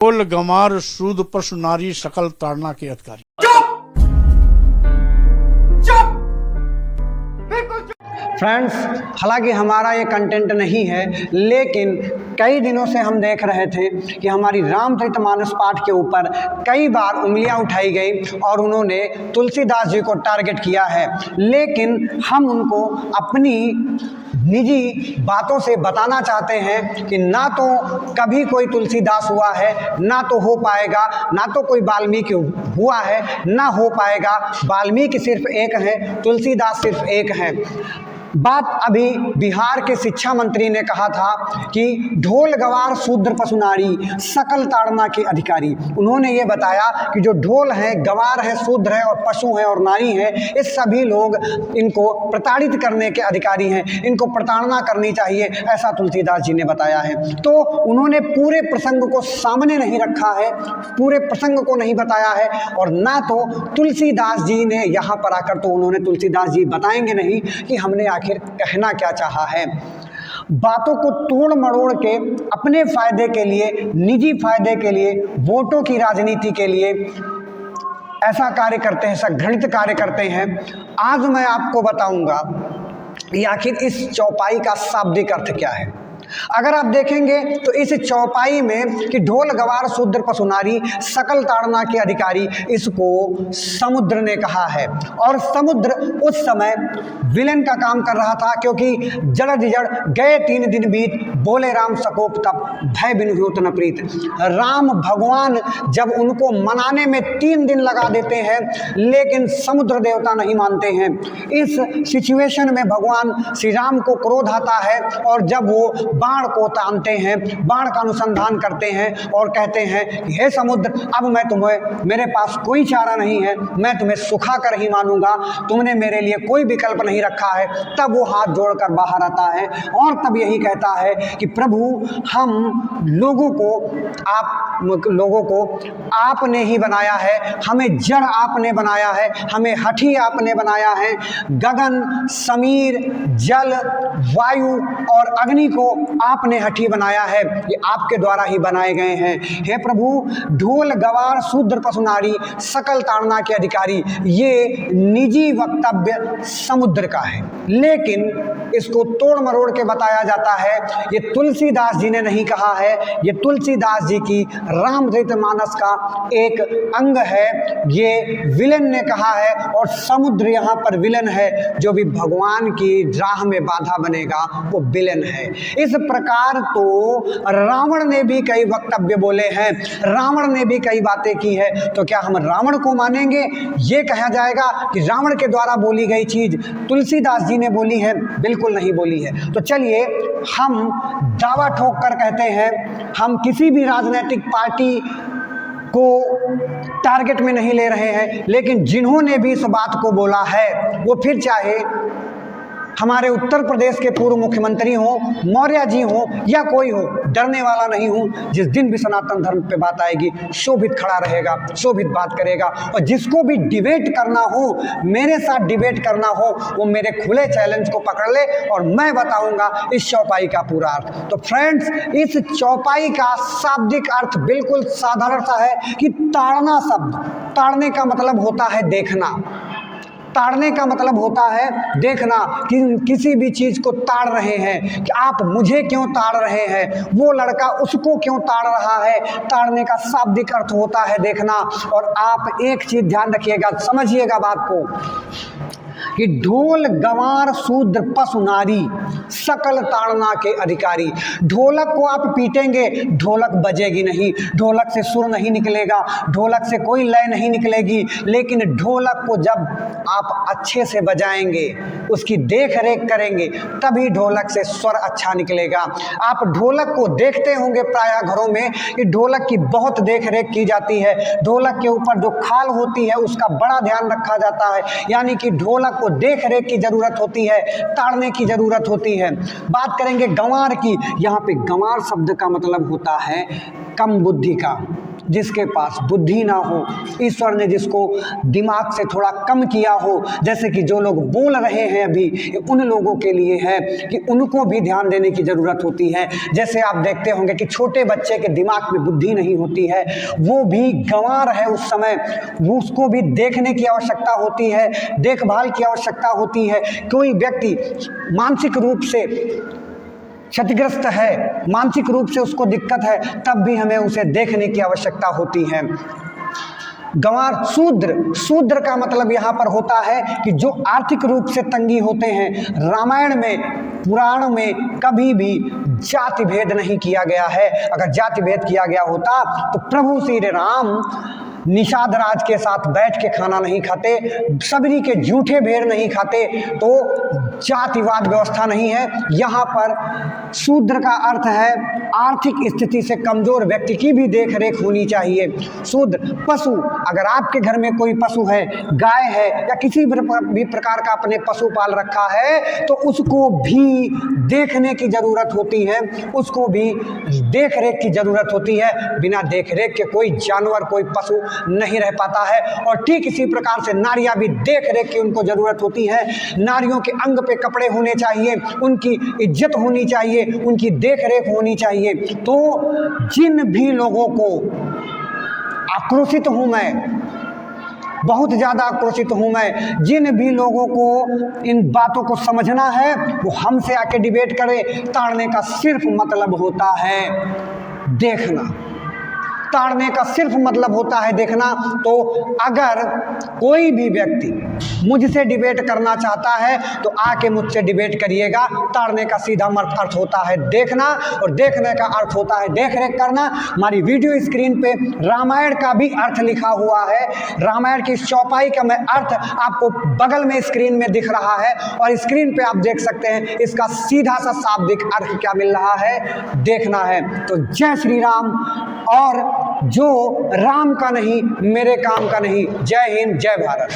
कुल गंवार सूद पशु नारी सकल ताड़ना के अधिकारी। फ्रेंड्स, हालांकि हमारा ये कंटेंट नहीं है, लेकिन कई दिनों से हम देख रहे थे कि हमारी रामचरितमानस पाठ के ऊपर कई बार उंगलियां उठाई गई और उन्होंने तुलसीदास जी को टारगेट किया है। लेकिन हम उनको अपनी निजी बातों से बताना चाहते हैं कि ना तो कभी कोई तुलसीदास हुआ है, ना तो हो पाएगा, ना तो कोई वाल्मीकि हुआ है, ना हो पाएगा। वाल्मीकि सिर्फ एक है, तुलसीदास सिर्फ एक है। बात अभी बिहार के शिक्षा मंत्री ने कहा था कि ढोल गवार शूद्र पशु नारी सकल ताड़ना के अधिकारी। उन्होंने ये बताया कि जो ढोल है, गवार है, शूद्र है और पशु है और नारी है, ये सभी लोग इनको प्रताड़ित करने के अधिकारी हैं, इनको प्रताड़ना करनी चाहिए, ऐसा तुलसीदास जी ने बताया है। तो उन्होंने पूरे प्रसंग को सामने नहीं रखा है, पूरे प्रसंग को नहीं बताया है, और ना तो तुलसीदास जी ने यहाँ पर आकर तो उन्होंने तुलसीदास जी बताएंगे नहीं कि हमने आखिर कहना क्या चाहा है। बातों को तोड़ मरोड़ के अपने फायदे के लिए, निजी फायदे के लिए, वोटों की राजनीति के लिए ऐसा कार्य करते हैं, ऐसा घृणित कार्य करते हैं। आज मैं आपको बताऊंगा कि आखिर इस चौपाई का शाब्दिक अर्थ क्या है। अगर आप देखेंगे तो इस चौपाई में कि ढोल गवार शूद्र पशु नारी सकल ताड़ना के अधिकारी, इसको समुद्र ने कहा है। और समुद्र उस समय विलेन का काम कर रहा था, क्योंकि जड़ दिजड़ गए 3 दिन बीत, बोले राम सकोप तप, भय बिनु होत न प्रीत। राम भगवान जब उनको मनाने में 3 दिन लगा देते हैं, लेकिन समुद्र देवता नहीं मानते हैं। इस सिचुएशन में भगवान श्री राम को क्रोध आता है, और जब वो बाण को तानते हैं, बाण का अनुसंधान करते हैं और कहते हैं कि हे समुद्र, अब मैं तुम्हें, मेरे पास कोई चारा नहीं है, मैं तुम्हें सुखा कर ही मानूंगा, तुमने मेरे लिए कोई विकल्प नहीं रखा है। तब वो हाथ जोड़कर बाहर आता है और तब यही कहता है कि प्रभु, हम लोगों को आपने ही बनाया है, हमें जड़ आपने बनाया है, हमें हठी आपने बनाया है, गगन, समीर, जल, वायु और अग्नि को आपने हठी बनाया है, ये आपके द्वारा ही बनाए गए हैं। हे प्रभु, ढोल गवार शूद्र पशु नारी सकल ताड़ना के अधिकारी, ये निजी वक्तव्य समुद्र का है, लेकिन इसको तोड़ मरोड़ के बताया जाता है। ये तुलसीदास जी ने नहीं कहा है, ये तुलसीदास जी की रामचरितमानस का एक अंग है, ये विलेन ने कहा है। और समुद्र यहाँ पर विलेन है, जो भी भगवान की राह में बाधा बनेगा वो विलेन है। इस प्रकार तो रावण ने भी कई वक्तव्य बोले हैं, रावण ने भी कई बातें की है, तो क्या हम रावण को मानेंगे? ये कहा जाएगा कि रावण के द्वारा बोली गई चीज तुलसीदास जी ने बोली है? बिल्कुल नहीं बोली है। तो चलिए, हम दावा ठोक कर कहते हैं, हम किसी भी राजनीतिक पार्टी को टारगेट में नहीं ले रहे हैं, लेकिन जिन्होंने भी इस बात को बोला है, वो फिर चाहे हमारे उत्तर प्रदेश के पूर्व मुख्यमंत्री हों, मौर्य जी हों या कोई हो, डरने वाला नहीं हूं। जिस दिन भी सनातन धर्म पे बात आएगी, शोभित खड़ा रहेगा, शोभित बात करेगा। और जिसको भी डिबेट करना हो, मेरे साथ डिबेट करना हो, वो मेरे खुले चैलेंज को पकड़ ले और मैं बताऊंगा इस चौपाई का पूरा अर्थ। तो फ्रेंड्स, इस चौपाई का शाब्दिक अर्थ बिल्कुल साधारण सा है कि ताड़ना शब्द, ताड़ने का मतलब होता है देखना, ताड़ने का मतलब होता है देखना, कि किसी भी चीज को ताड़ रहे हैं, कि आप मुझे क्यों ताड़ रहे हैं, वो लड़का उसको क्यों ताड़ रहा है। ताड़ने का शाब्दिक अर्थ होता है देखना। और आप एक चीज ध्यान रखिएगा, समझिएगा बात को, कि ढोल गंवार शूद्र पशु नारी सकल ताड़ना के अधिकारी। ढोलक को आप पीटेंगे, ढोलक बजेगी नहीं, ढोलक से सुर नहीं निकलेगा, ढोलक से कोई लय नहीं निकलेगी, लेकिन ढोलक को जब आप अच्छे से बजाएंगे, उसकी देख रेख करेंगे, तभी ढोलक से स्वर अच्छा निकलेगा। आप ढोलक को देखते होंगे प्रायः घरों में कि ढोलक की बहुत देख रेख की जाती है, ढोलक के ऊपर जो खाल होती है उसका बड़ा ध्यान रखा जाता है, यानी कि ढोलक को देख रेख की जरूरत होती है, ताड़ने की जरूरत होती है। बात करेंगे गंवार की। यहाँ पे गंवार शब्द का मतलब होता है कम बुद्धि का, जिसके पास बुद्धि ना हो, ईश्वर ने जिसको दिमाग से थोड़ा कम किया हो, जैसे कि जो लोग बोल रहे हैं अभी, उन लोगों के लिए है कि उनको भी ध्यान देने की ज़रूरत होती है। जैसे आप देखते होंगे कि छोटे बच्चे के दिमाग में बुद्धि नहीं होती है, वो भी गंवार है उस समय, वो उसको भी देखने की आवश्यकता होती है, देखभाल की आवश्यकता होती है। कोई व्यक्ति मानसिक रूप से क्षतिग्रस्त है, मानसिक रूप से उसको दिक्कत है, तब भी हमें उसे देखने की आवश्यकता होती है। गंवार, शूद्र का मतलब यहाँ पर होता है कि जो आर्थिक रूप से तंगी होते हैं। रामायण में, पुराण में कभी भी जाति भेद नहीं किया गया है। अगर जाति भेद किया गया होता तो प्रभु श्री राम निषाद राज के साथ बैठ के खाना नहीं खाते, सबरी के जूठे भेड़ नहीं खाते, तो जातिवाद व्यवस्था नहीं है। यहाँ पर शूद्र का अर्थ है आर्थिक स्थिति से कमजोर व्यक्ति की भी देख रेख होनी चाहिए। शूद्र पशु, अगर आपके घर में कोई पशु है, गाय है या किसी भी प्रकार का अपने पशु पाल रखा है, तो उसको भी देखने की ज़रूरत होती है, उसको भी देख रेख की ज़रूरत होती है। बिना देख रेख के कोई जानवर, कोई पशु नहीं रह पाता है। और ठीक इसी प्रकार से नारियां भी देख रेख की उनको ज़रूरत होती है। नारियों के अंग पे कपड़े होने चाहिए, उनकी इज्जत होनी चाहिए, उनकी देख रेख होनी चाहिए। तो जिन भी लोगों को आक्रोशित हूँ मैं, बहुत ज़्यादा आक्रोशित हूँ मैं, जिन भी लोगों को इन बातों को समझना है वो हमसे आके डिबेट करें। ताड़ने का सिर्फ मतलब होता है देखना, ताड़ने का सिर्फ मतलब होता है देखना। तो अगर कोई भी व्यक्ति मुझसे डिबेट करना चाहता है तो आके मुझसे डिबेट करिएगा। ताड़ने का सीधा अर्थ होता है देखना, और देखने का अर्थ होता है देख रेख करना। हमारी वीडियो स्क्रीन पे रामायण का भी अर्थ लिखा हुआ है, रामायण की चौपाई का मैं अर्थ आपको बगल में स्क्रीन में दिख रहा है, और स्क्रीन पे आप देख सकते हैं इसका सीधा सा शाब्दिक अर्थ क्या मिल रहा है, देखना है। तो जय श्री राम, और जो राम का नहीं मेरे काम का नहीं। जय हिंद, जय भारत।